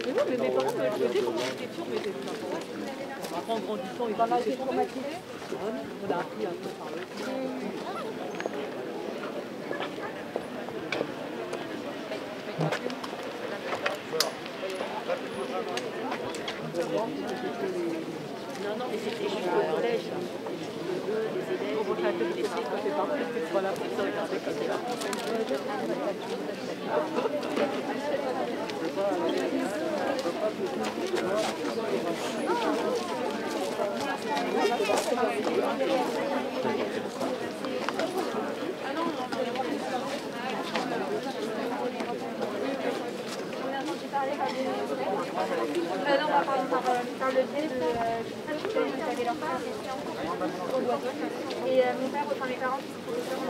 Mais oui, mais mes parents me faisaient comment l'écriture, mais c'est pas pour eux. Après, en grandissant, ils ont été traumatisés. On a appris un peu par eux. Non, non, mais c'était juste au collège. Voilà, pour ça, regardez comme ça. Non, on va par le biais de j'avais leur frère et mon père, enfin mes parents qui sont professeurs.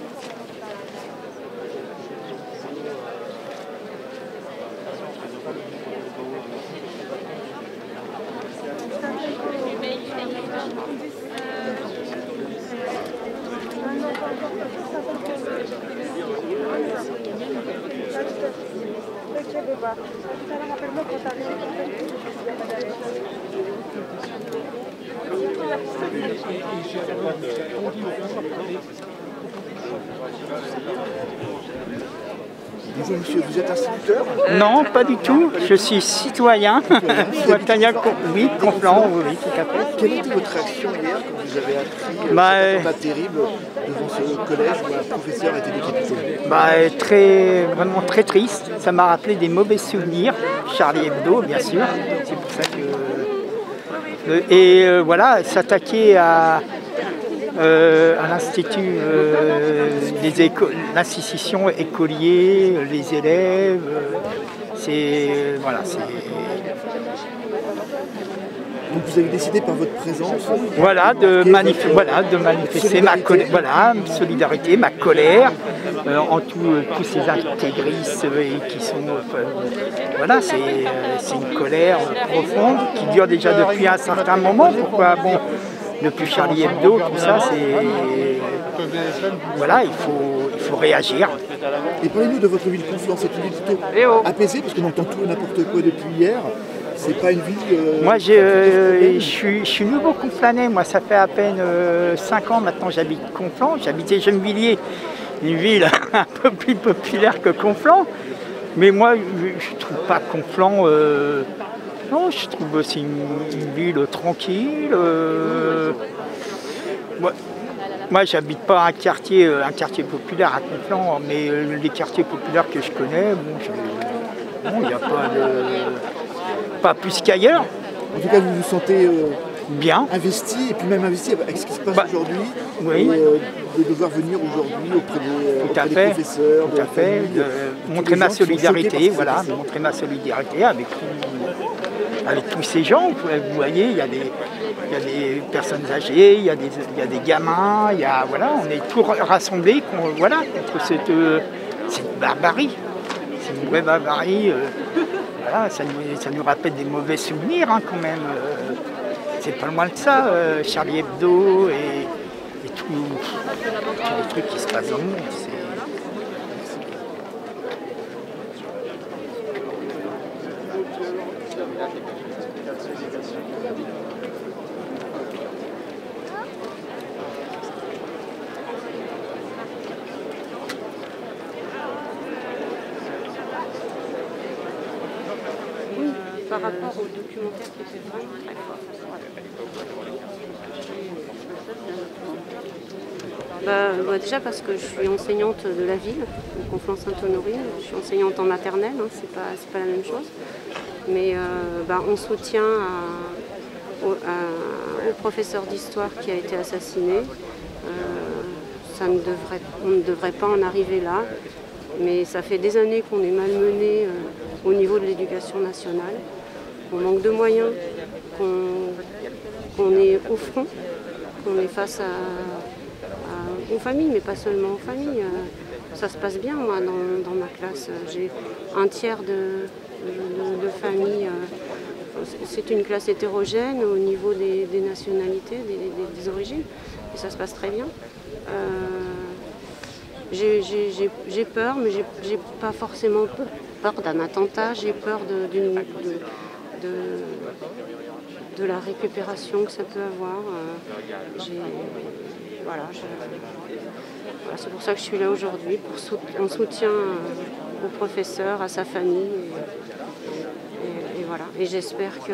Bonjour monsieur, vous êtes instituteur? Non, pas du tout. Je suis citoyen. Oui, Conflans, oui, tout à fait. Quelle était votre réaction hier quand vous avez appris cet attentat terrible devant ce collège où un professeur a été décapité? Vraiment très triste. Ça m'a rappelé des mauvais souvenirs. Charlie Hebdo, bien sûr. C'est pour ça que... voilà, s'attaquer à l'institut, l'institution écolier, les élèves, voilà, c'est... Donc vous avez décidé par votre présence de manifester ma solidarité, ma colère en tous ces intégristes qui sont... voilà, c'est une colère profonde qui dure déjà depuis un certain moment. Pourquoi depuis Charlie Hebdo, tout ça, c'est... Voilà, il faut réagir. Et parlez-nous de votre ville Conflans, c'est une ville plutôt apaisée, parce qu'on entend tout et n'importe quoi depuis hier. C'est pas une ville... Moi, je suis nouveau conflanais. Moi, ça fait à peine 5 ans maintenant j'habite Conflans. J'habitais Gennevilliers, une ville un peu plus populaire que Conflans. Mais moi, je trouve pas Conflans... non, je trouve que c'est une ville tranquille. Moi, j'habite pas un quartier populaire à Conflans, mais les quartiers populaires que je connais, il n'y a pas plus qu'ailleurs. En tout cas, vous vous sentez bien investi, et puis même investi avec ce qui se passe aujourd'hui, oui. Et de devoir venir aujourd'hui auprès des professeurs, tout à fait, montrer ma solidarité, voilà, montrer ma solidarité avec tous ces gens. Vous voyez, il y a des personnes âgées, il y a des gamins, voilà, on est tous rassemblés contre cette barbarie. C'est une vraie barbarie. Voilà, ça nous rappelle des mauvais souvenirs quand même. C'est pas loin de ça, Charlie Hebdo et tous les trucs qui se passent dans le monde. Par rapport au documentaire qui était vraiment très fort. Déjà parce que je suis enseignante de la ville, de Conflans-Sainte-Honorine. Je suis enseignante en maternelle, c'est pas la même chose. Mais on soutient au professeur d'histoire qui a été assassiné. On ne devrait pas en arriver là. Mais ça fait des années qu'on est malmené au niveau de l'éducation nationale. On manque de moyens, qu'on est au front, qu'on est face aux familles, mais pas seulement aux familles. Ça se passe bien, moi, dans ma classe. J'ai un tiers de familles c'est une classe hétérogène au niveau des nationalités, des origines, et ça se passe très bien. J'ai peur, mais j'ai pas forcément peur d'un attentat, j'ai peur de la récupération que ça peut avoir. Voilà, c'est pour ça que je suis là aujourd'hui, en soutien au professeur, à sa famille. Et voilà. Et j'espère que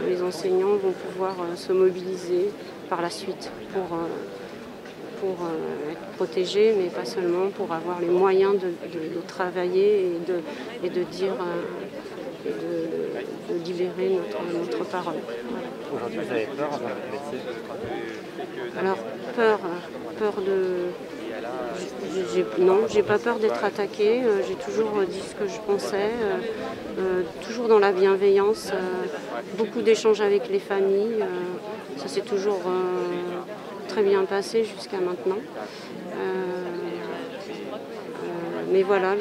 les enseignants vont pouvoir se mobiliser par la suite pour être protégés, mais pas seulement, pour avoir les moyens de travailler et de dire de libérer notre parole. Voilà. Aujourd'hui, vous avez peur avant de métier? Alors, peur de... Non, j'ai pas peur d'être attaquée, j'ai toujours dit ce que je pensais, toujours dans la bienveillance, beaucoup d'échanges avec les familles, ça s'est toujours très bien passé jusqu'à maintenant. Mais voilà,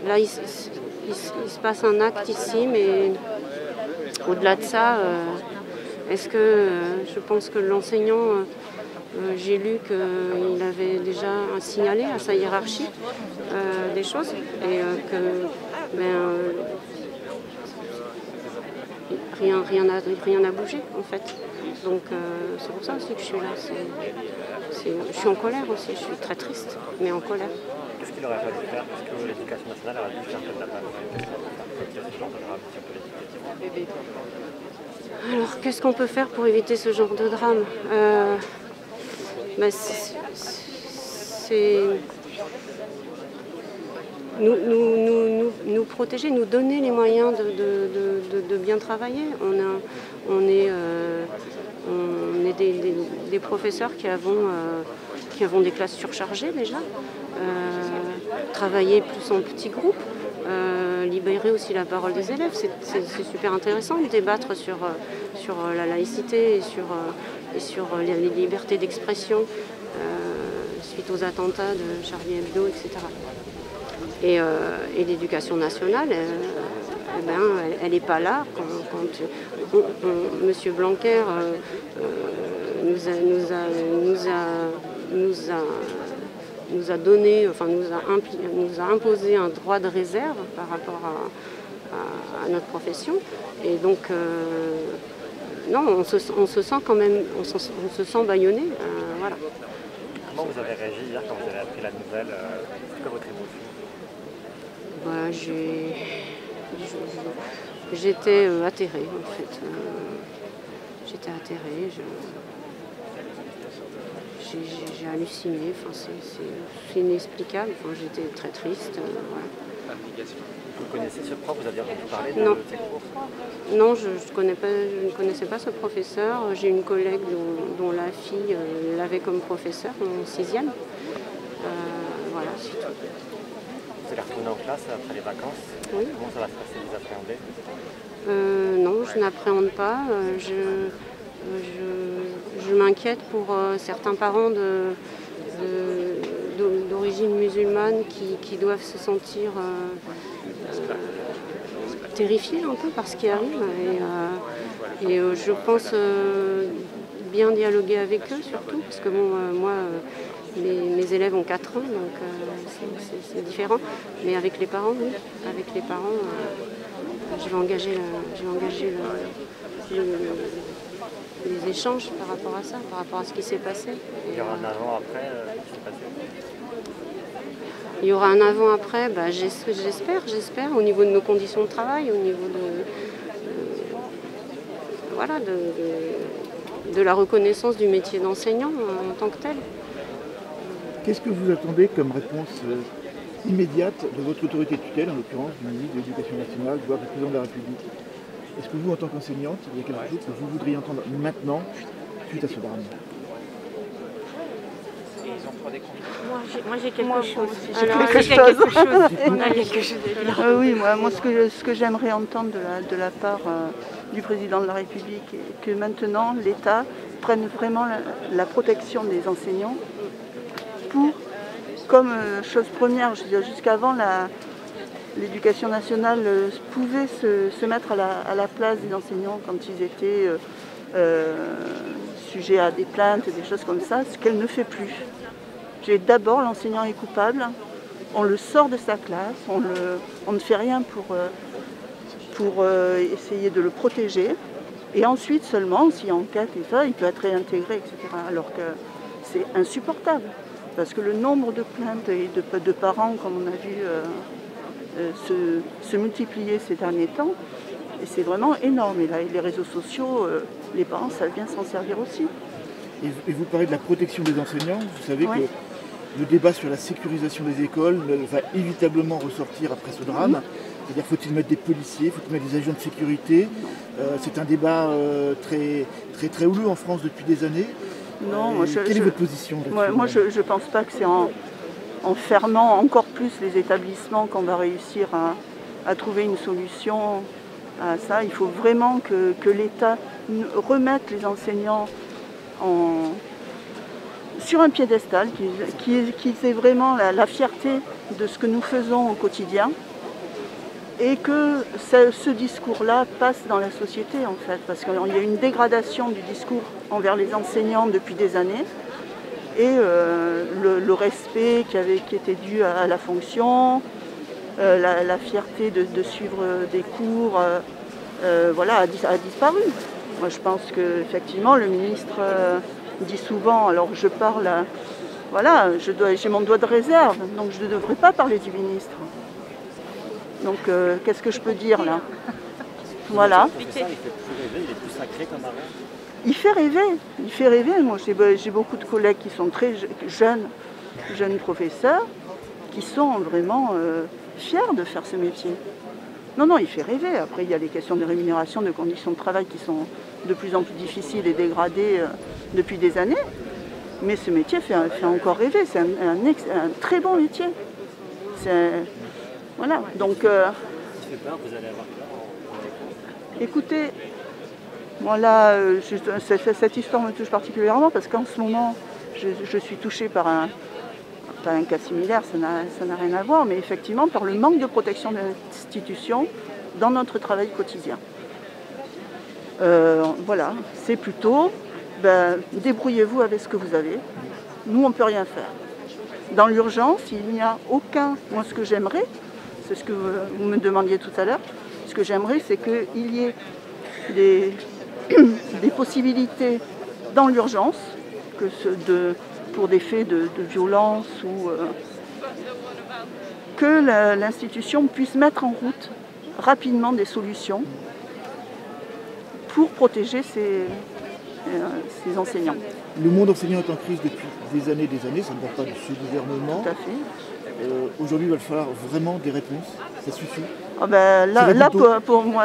là il se passe un acte ici, mais au-delà de ça, est-ce que je pense que l'enseignant... j'ai lu qu'il avait déjà signalé à sa hiérarchie des choses et que rien n'a bougé en fait. Donc c'est pour ça aussi que je suis là. Je suis en colère aussi, je suis très triste, mais en colère. Qu'est-ce qu'il aurait fallu faire? Est-ce que l'éducation nationale aurait dû faire comme la base? Alors qu'est-ce qu'on peut faire pour éviter ce genre de drame? C'est nous protéger, nous donner les moyens de bien travailler. On est des professeurs qui avons des classes surchargées déjà, travailler plus en petits groupes, libérer aussi la parole des élèves. C'est super intéressant de débattre sur la laïcité et sur les libertés d'expression suite aux attentats de Charlie Hebdo, etc. Et l'éducation nationale, elle n'est pas là quand M. Blanquer nous a donné, enfin nous a imposé un droit de réserve par rapport à notre profession. Et donc non, on se sent quand même, on se sent bâillonné, voilà. Comment vous avez réagi hier quand vous avez appris la nouvelle? C'est quoi votre émotion? J'étais atterrée en fait. J'étais atterrée, j'ai halluciné, enfin, c'est inexplicable, enfin, j'étais très triste. Voilà. Vous connaissez ce prof? Vous aviez entendu parler de ses cours? Non, je ne connaissais pas ce professeur. J'ai une collègue dont la fille l'avait comme professeur en 6e. Voilà, c'est tout. Vous allez retourner en classe après les vacances? Oui. Comment ça va se passer? Vous appréhendez? Non, je n'appréhende pas. Je m'inquiète pour certains parents d'origine musulmane qui doivent se sentir terrifiés un peu par ce qui arrive. Et je pense bien dialoguer avec eux surtout, parce que bon, moi, mes élèves ont 4 ans, donc c'est différent. Mais avec les parents, oui. Avec les parents, je vais engager les échanges par rapport à ça, par rapport à ce qui s'est passé. Il y aura un avant-après qui s'est passé? Il y aura un avant-après, j'espère, au niveau de nos conditions de travail, au niveau de la reconnaissance du métier d'enseignant en tant que tel. Qu'est-ce que vous attendez comme réponse immédiate de votre autorité de tutelle, en l'occurrence du ministre de l'Éducation nationale, voire du président de la République? Est-ce que vous, en tant qu'enseignante, il y a quelque chose que vous voudriez entendre maintenant suite à ce drame? Moi j'ai quelque chose. Oui, moi ce que j'aimerais entendre de la part du président de la République, est que maintenant l'État prenne vraiment la protection des enseignants pour, comme chose première, je veux dire, jusqu'avant l'éducation nationale pouvait se mettre à la place des enseignants quand ils étaient sujets à des plaintes, des choses comme ça, ce qu'elle ne fait plus. D'abord, l'enseignant est coupable, on le sort de sa classe, on ne fait rien pour essayer de le protéger, et ensuite seulement, s'il enquête et ça, il peut être réintégré, etc. Alors que c'est insupportable, parce que le nombre de plaintes et de parents, comme on a vu, se multiplier ces derniers temps, et c'est vraiment énorme. Et là, les réseaux sociaux, les parents savent bien s'en servir aussi. Et vous parlez de la protection des enseignants. Vous savez que le débat sur la sécurisation des écoles va inévitablement ressortir après ce drame. C'est-à-dire, faut-il mettre des policiers, faut-il mettre des agents de sécurité? C'est un débat très houleux en France depuis des années. Non, quelle est votre position là-dessus? Moi, je ne pense pas que c'est en fermant encore plus les établissements qu'on va réussir à trouver une solution à ça. Il faut vraiment que l'État remette les enseignants sur un piédestal, qu'ils aient vraiment la fierté de ce que nous faisons au quotidien, et que ce discours-là passe dans la société, en fait, parce qu'il y a une dégradation du discours envers les enseignants depuis des années, et le respect qui était dû à la fonction, la fierté de suivre des cours, voilà, a disparu. Moi, je pense qu'effectivement, le ministre dit souvent, alors je parle, voilà, j'ai mon doigt de réserve, donc je ne devrais pas parler du ministre. Donc, qu'est-ce que je peux dire là? Voilà. Il fait plus rêver, il est plus sacré comme avant. Il fait rêver. Moi, j'ai beaucoup de collègues qui sont très jeunes professeurs, qui sont vraiment fiers de faire ce métier. Non, il fait rêver. Après, il y a les questions de rémunération, de conditions de travail qui sont de plus en plus difficiles et dégradées depuis des années. Mais ce métier fait encore rêver. C'est un très bon métier. Voilà. Donc, il fait peur, vous allez avoir peur. Écoutez, moi là, cette histoire me touche particulièrement parce qu'en ce moment, je suis touchée par un cas similaire, ça n'a rien à voir, mais effectivement par le manque de protection de l'institution dans notre travail quotidien. Voilà, c'est plutôt, débrouillez-vous avec ce que vous avez. Nous, on ne peut rien faire. Dans l'urgence, il n'y a aucun... Moi, ce que j'aimerais, c'est ce que vous me demandiez tout à l'heure, ce que j'aimerais, c'est qu'il y ait des possibilités dans l'urgence, pour des faits de violence, ou que l'institution puisse mettre en route rapidement des solutions pour protéger ses enseignants. Le monde enseignant est en crise depuis des années, ça ne date pas de ce gouvernement. Tout à fait. Aujourd'hui, il va falloir vraiment des réponses. Ça suffit. Là, pour moi,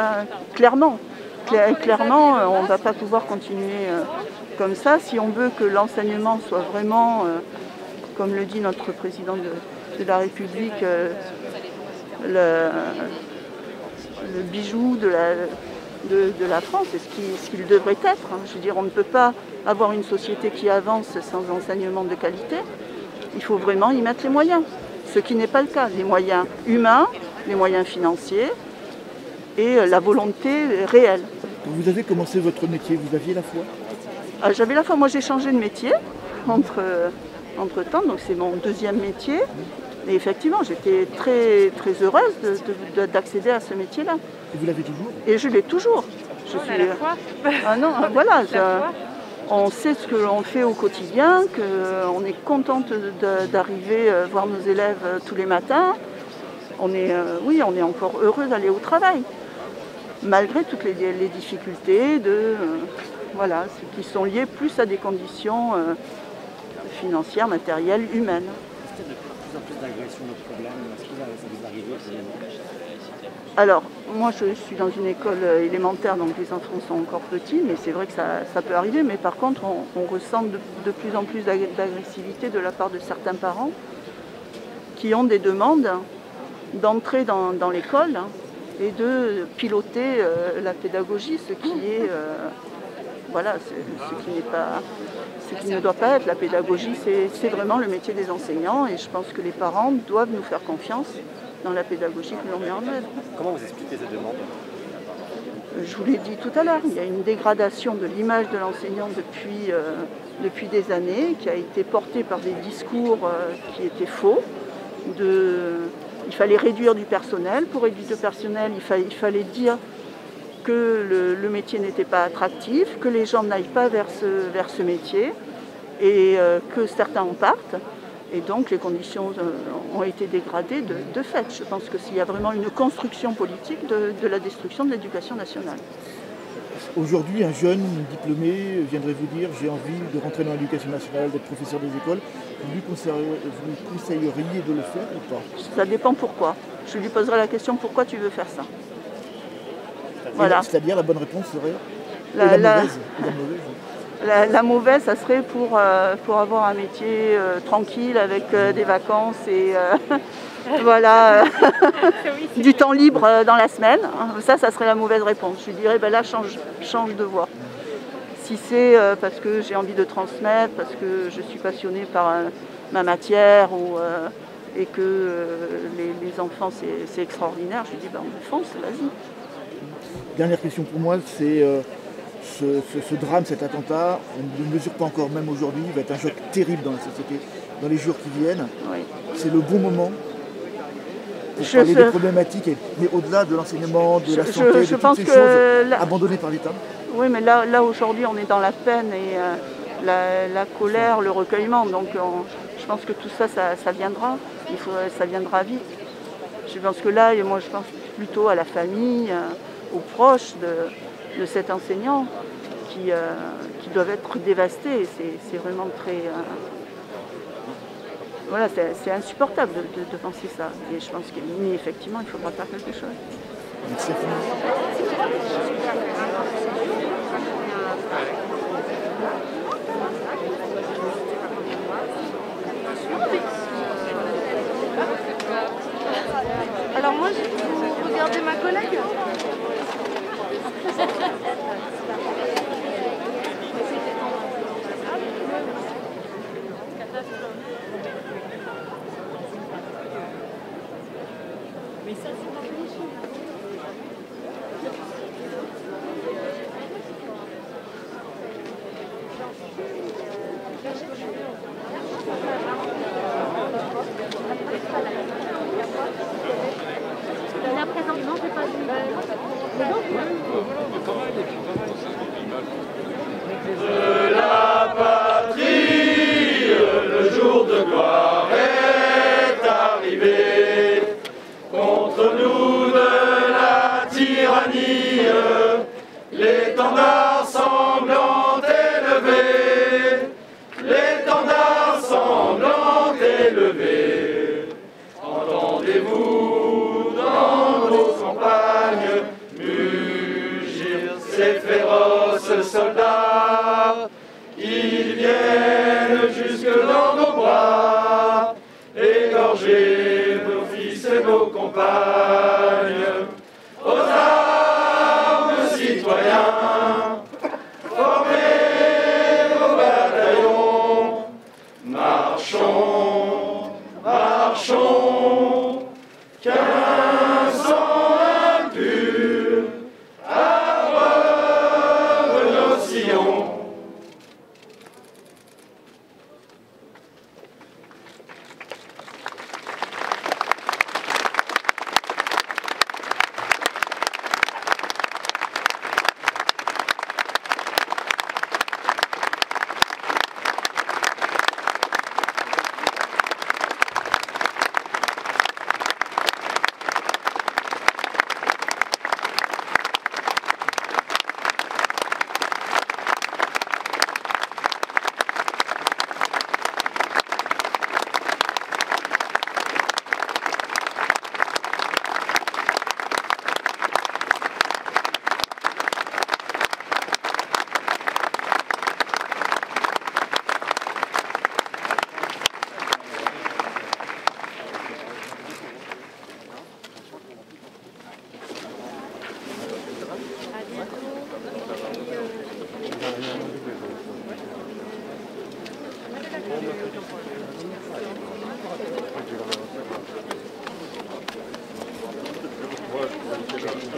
clairement, on ne va pas pouvoir continuer comme ça. Si on veut que l'enseignement soit vraiment, comme le dit notre président de la République, le bijou de la France, et ce qu'il devrait être. Je veux dire, on ne peut pas avoir une société qui avance sans enseignement de qualité. Il faut vraiment y mettre les moyens, ce qui n'est pas le cas. Les moyens humains, les moyens financiers et la volonté réelle. Quand vous avez commencé votre métier, vous aviez la foi? J'avais la foi. Moi, j'ai changé de métier entre-temps, donc c'est mon deuxième métier. Et effectivement, j'étais très, très heureuse d'accéder à ce métier-là. Et vous l'avez toujours? Et je l'ai toujours. La foi. Ah non, voilà. On sait ce que l'on fait au quotidien, qu'on est contente d'arriver voir nos élèves tous les matins. On est encore heureux d'aller au travail, malgré toutes les difficultés qui sont liées plus à des conditions financières, matérielles, humaines. Est-ce qu'il y a de plus en plus d'agressions, de problèmes? Est-ce que ça vous arrive? Alors, moi je suis dans une école élémentaire, donc les enfants sont encore petits, mais c'est vrai que ça peut arriver. Mais par contre, on ressent de plus en plus d'agressivité de la part de certains parents qui ont des demandes d'entrer dans l'école et de piloter la pédagogie, ce qui est ce qui ne doit pas être. La pédagogie, c'est vraiment le métier des enseignants, et je pense que les parents doivent nous faire confiance dans la pédagogie que l'on met en œuvre. Comment vous expliquez ces demandes? Je vous l'ai dit tout à l'heure, il y a une dégradation de l'image de l'enseignant depuis des années, qui a été portée par des discours qui étaient faux. Il fallait réduire du personnel. Pour réduire du personnel, il fallait dire que le métier n'était pas attractif, que les gens n'aillent pas vers ce métier et que certains en partent. Et donc les conditions ont été dégradées de fait. Je pense que s'il y a vraiment une construction politique de la destruction de l'éducation nationale. Aujourd'hui, un jeune diplômé viendrait vous dire « j'ai envie de rentrer dans l'éducation nationale, d'être professeur des écoles ». Vous lui conseilleriez de le faire ou pas? Ça dépend pourquoi. Je lui poserai la question « pourquoi tu veux faire ça ?» Voilà. C'est-à-dire la bonne réponse serait la mauvaise, ça serait pour avoir un métier tranquille avec des vacances et voilà, du temps libre dans la semaine. Ça serait la mauvaise réponse. Je lui dirais, ben là, change de voie. Si c'est parce que j'ai envie de transmettre, parce que je suis passionnée par ma matière et que les enfants, c'est extraordinaire, je lui dis, ben on fonce, vas-y. Dernière question pour moi, c'est ce drame, cet attentat, on ne le mesure pas encore même aujourd'hui, il va être un choc terrible dans la société, dans les jours qui viennent. Oui. C'est le bon moment pour parler des problématiques, mais au-delà de l'enseignement, de la santé, de toutes ces choses abandonnées par l'État. Oui, mais là aujourd'hui, on est dans la peine et la colère, le recueillement, donc je pense que tout ça, ça viendra, ça viendra vite. Je pense que là, moi je pense plutôt à la famille, aux proches de cet enseignant qui doivent être dévastés. C'est vraiment très... voilà, c'est insupportable de penser ça. Et je pense qu'effectivement, il faudra faire quelque chose. Merci. Alors moi, vous regardez ma collègue. La présentement, j'ai pas vu. De la patrie, le jour de gloire est arrivé. Contre nous de la tyrannie, l'étendard sanglant élevé, l'étendard sanglant élevé. Entendez-vous dans nos campagnes mugir ces féroces soldats? Ils viennent jusque dans nos bras, égorger nos fils et nos compagnes. Aux armes, citoyens, formez vos bataillons, marchons, marchons, qu'un sang impur abreuve nos sillons.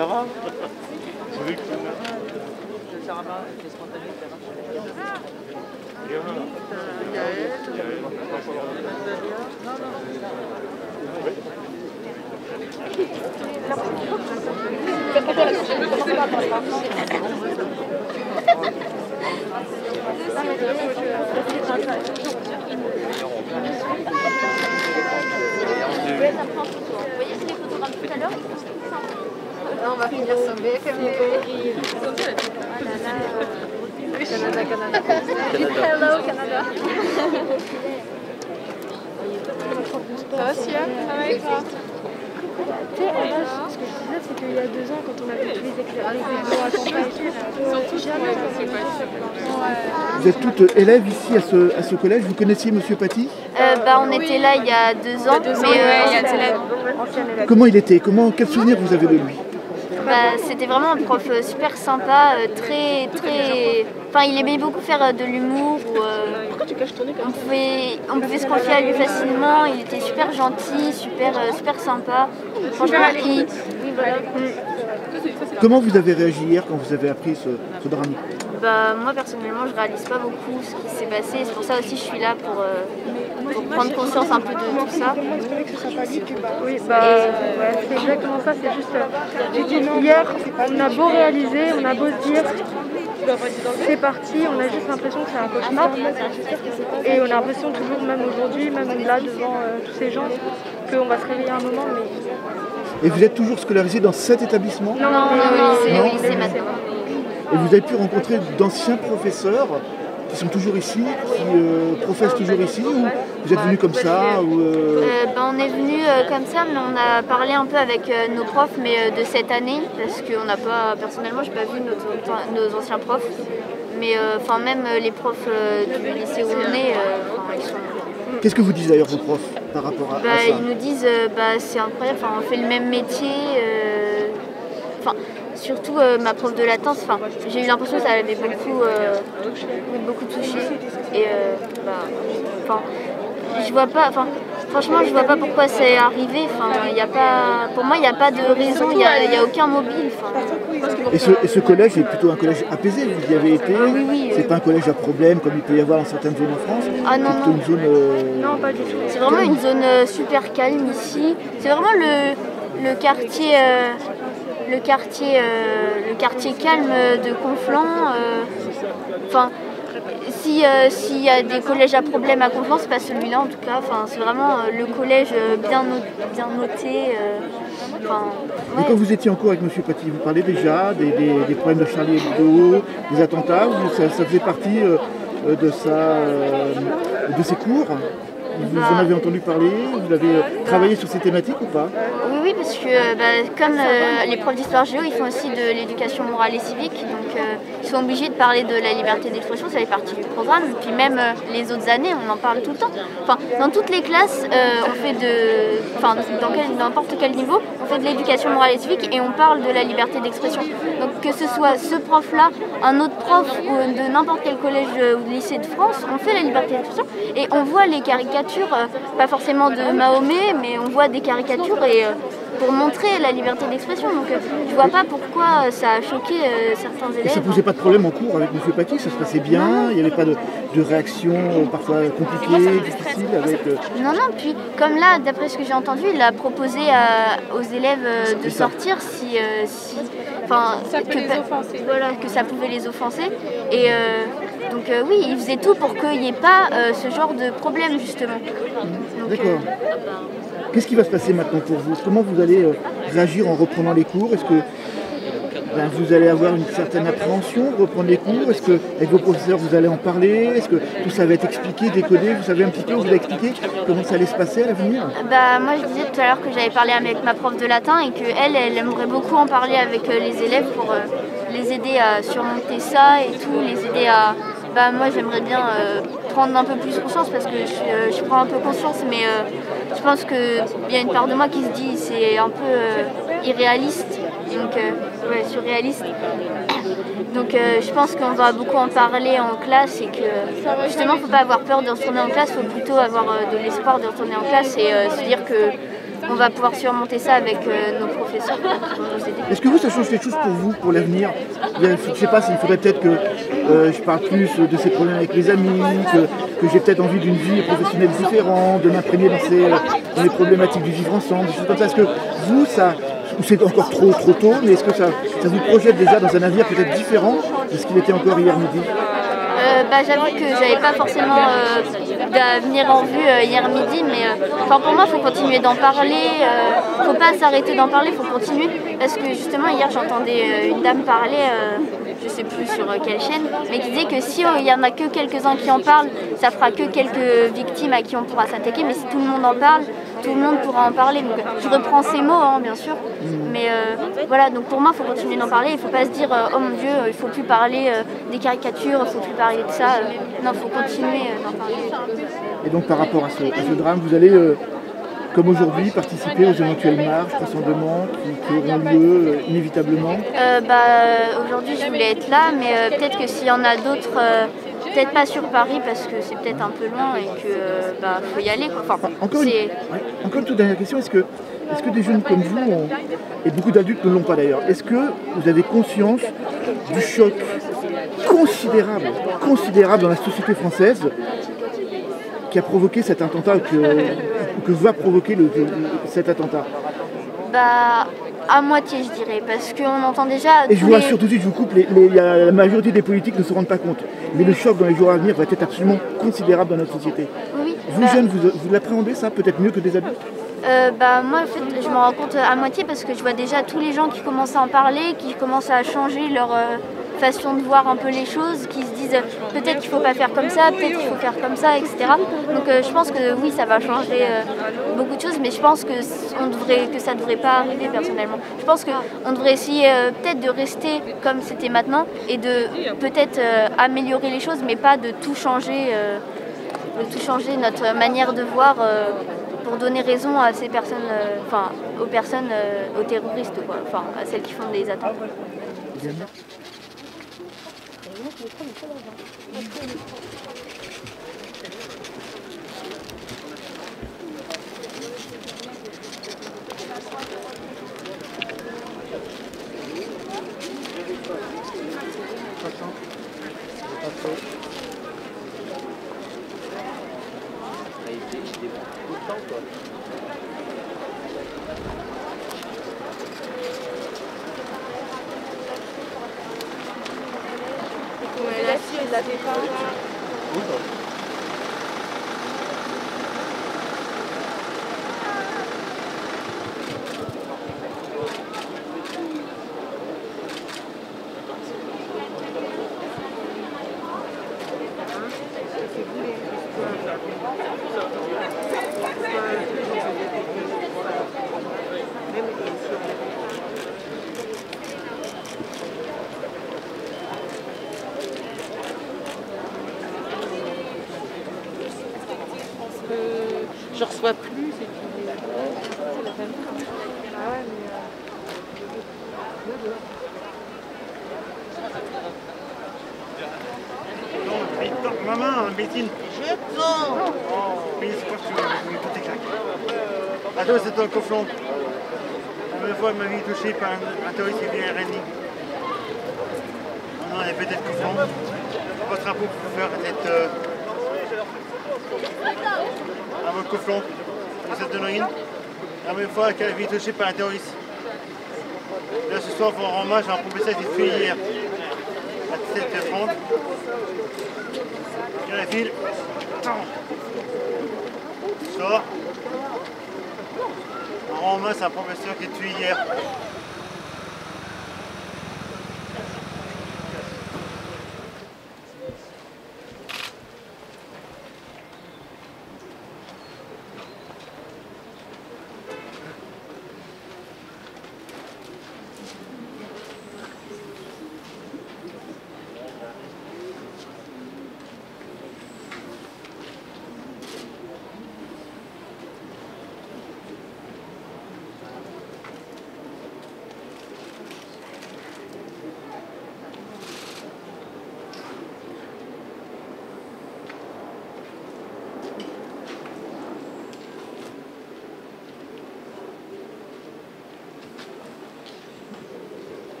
Ça va? On va finir sauvé comme Canada, Canada. Hello, Canada. Ça va, Sia? Ça va et toi? Tu sais, ce que je disais, c'est qu'il y a 2 ans, quand on avait tous les vidéos à campagne, jamais Vous êtes toutes élèves ici à ce collège. Vous connaissiez Monsieur Paty? On était là il y a 2 ans, mais Comment il était? Quel souvenir vous avez de lui? c'était vraiment un prof super sympa, Enfin, il aimait beaucoup faire de l'humour. On pouvait se confier à lui facilement. Il était super gentil, super sympa. Franchement, Comment vous avez réagi hier quand vous avez appris ce drame? Moi personnellement, je réalise pas beaucoup ce qui s'est passé. C'est pour ça aussi que je suis là pour prendre conscience un peu de tout ça. Oui, c'est exactement ça. C'est juste hier, on a beau réaliser, on a beau se dire c'est parti, on a juste l'impression que c'est un cauchemar. Et on a l'impression toujours, même aujourd'hui, même là devant tous ces gens, qu'on va se réveiller un moment. Et vous êtes toujours scolarisé dans cet établissement? Non, au lycée maintenant. Et vous avez pu rencontrer d'anciens professeurs qui sont toujours ici, qui professent toujours ici, ou vous êtes venus comme ça On est venus comme ça, mais on a parlé un peu avec nos profs, mais de cette année, parce que personnellement, j'ai pas vu nos anciens profs, mais même les profs du lycée où on est, ils sont... Qu'est-ce que vous disent d'ailleurs vos profs par rapport à ça? Ils nous disent c'est incroyable, on fait le même métier. Surtout ma prof de latence, j'ai eu l'impression que ça avait beaucoup touché. Et je vois pas, franchement, je vois pas pourquoi c'est arrivé. Pour moi, il n'y a pas de raison, il n'y a aucun mobile. Et ce collège est plutôt un collège apaisé, vous y avez été? Oui. C'est pas un collège à problème comme il peut y avoir dans certaines zones en France? Ah non, c'est plutôt une zone, Non, pas du tout. C'est vraiment une zone super calme ici. C'est vraiment le quartier... Le quartier calme de Conflans. S'il y a des collèges à problème à Conflans, c'est pas celui-là en tout cas. C'est vraiment le collège bien noté. Et quand vous étiez en cours avec M. Paty, vous parlez déjà des problèmes de Charlie Hebdo, des attentats, ça faisait partie de ses cours? Vous en avez entendu parler? Vous avez travaillé sur ces thématiques ou pas? Oui, parce que comme les profs d'histoire géo, ils font aussi de l'éducation morale et civique, donc ils sont obligés de parler de la liberté d'expression, ça fait partie du programme. Puis même les autres années, on en parle tout le temps. Dans toutes les classes, on fait dans n'importe quel niveau, on fait de l'éducation morale et civique et on parle de la liberté d'expression. Donc que ce soit ce prof-là, un autre prof ou de n'importe quel collège ou lycée de France, on fait la liberté d'expression et on voit les caricatures. Pas forcément de Mahomet, mais on voit des caricatures pour montrer la liberté d'expression. Donc je vois pas pourquoi ça a choqué certains élèves. Et ça posait pas de problème en cours avec M. Paty? Ça se passait bien? Il n'y avait pas de réaction parfois compliquée, difficile avec... Non, puis comme là, d'après ce que j'ai entendu, il a proposé aux élèves de sortir que ça pouvait les offenser. Et donc oui, il faisait tout pour qu'il n'y ait pas ce genre de problème justement. D'accord. Qu'est-ce qui va se passer maintenant pour vous? Comment vous allez réagir en reprenant les cours? Est-ce que vous allez avoir une certaine appréhension, reprendre les cours? Est-ce que avec vos professeurs vous allez en parler? Est-ce que tout ça va être expliqué, décodé? Vous savez un petit peu, vous allez expliquer comment ça allait se passer à l'avenir? Moi je disais tout à l'heure que j'avais parlé avec ma prof de latin et qu'elle aimerait beaucoup en parler avec les élèves pour les aider à surmonter ça et tout, les aider à... moi j'aimerais bien prendre un peu plus conscience parce que je prends un peu conscience, mais je pense qu'il y a une part de moi qui se dit c'est un peu irréaliste, donc surréaliste. Donc je pense qu'on va beaucoup en parler en classe et que justement il ne faut pas avoir peur de retourner en classe, il faut plutôt avoir de l'espoir de retourner en classe et se dire que on va pouvoir surmonter ça avec nos professeurs qui vont nous aider. Est-ce que vous, ça change quelque chose pour vous, pour l'avenir? Je ne sais pas s'il faudrait peut-être que je parle plus de ces problèmes avec les amis, que j'ai peut-être envie d'une vie professionnelle différente, de m'imprégner dans les problématiques du vivre ensemble, des choses comme ça. Est-ce que vous, ça, ou c'est encore trop tôt, mais est-ce que ça vous projette déjà dans un avenir peut-être différent de ce qu'il était encore hier midi? J'avoue que j'avais pas forcément d'avenir en vue hier midi, mais pour moi il faut continuer d'en parler, faut pas s'arrêter d'en parler, faut continuer, parce que justement hier j'entendais une dame parler, je sais plus sur quelle chaîne, mais qui disait que si il y en a que quelques-uns qui en parlent, ça fera que quelques victimes à qui on pourra s'attaquer, mais si tout le monde en parle, tout le monde pourra en parler. Donc je reprends ces mots, hein, bien sûr, mais voilà, donc pour moi il faut continuer d'en parler, il faut pas se dire oh mon Dieu, il faut plus parler des caricatures, il faut plus parler de ça. Non, il faut continuer d'en parler. Et donc par rapport à ce drame, vous allez, comme aujourd'hui, participer aux éventuelles marches, rassemblements qui auront lieu inévitablement? Aujourd'hui je voulais être là, mais peut-être que s'il y en a d'autres, peut-être pas sur Paris parce que c'est peut-être un peu loin et que faut y aller. Quoi. Enfin, encore une toute dernière question, est-ce que des jeunes comme vous, et beaucoup d'adultes ne l'ont pas d'ailleurs, est-ce que vous avez conscience du choc considérable dans la société française qui a provoqué cet attentat, que va provoquer cet attentat? À moitié je dirais, parce qu'on entend déjà... Et je vous rassure tout de suite, je vous coupe, la majorité des politiques ne se rendent pas compte. Mais le choc dans les jours à venir va être absolument considérable dans notre société. Oui. Vous jeunes, vous l'appréhendez ça, peut-être mieux que des adultes? Moi en fait je m'en rends compte à moitié parce que je vois déjà tous les gens qui commencent à en parler, qui commencent à changer leur façon de voir un peu les choses, qui se disent peut-être qu'il ne faut pas faire comme ça, peut-être qu'il faut faire comme ça, etc. Donc je pense que oui, ça va changer beaucoup de choses, mais je pense que ça ne devrait pas arriver personnellement. Je pense qu'on devrait essayer peut-être de rester comme c'était maintenant et de peut-être améliorer les choses, mais pas de tout changer, notre manière de voir pour donner raison à ces personnes, aux terroristes, quoi, à celles qui font des attentats. Je reçois plus. Maman, Bétine. Je prends. Oui, c'est quoi que tu veux tout éclater. Attends, c'est un coflon. La première fois de ma vie touchée par un terroriste qui vient RNI. Non, il y a peut-être coflon. Votre drapeau pour faire peut-être un votre coflon. Cette honorine. La première fois qu'elle a été touchée par un terroriste. Là, ce soir, on rend hommage à un professeur qui est tué hier à 17h30. Il y a la file. Sort. On rend hommage à un professeur qui est tué hier.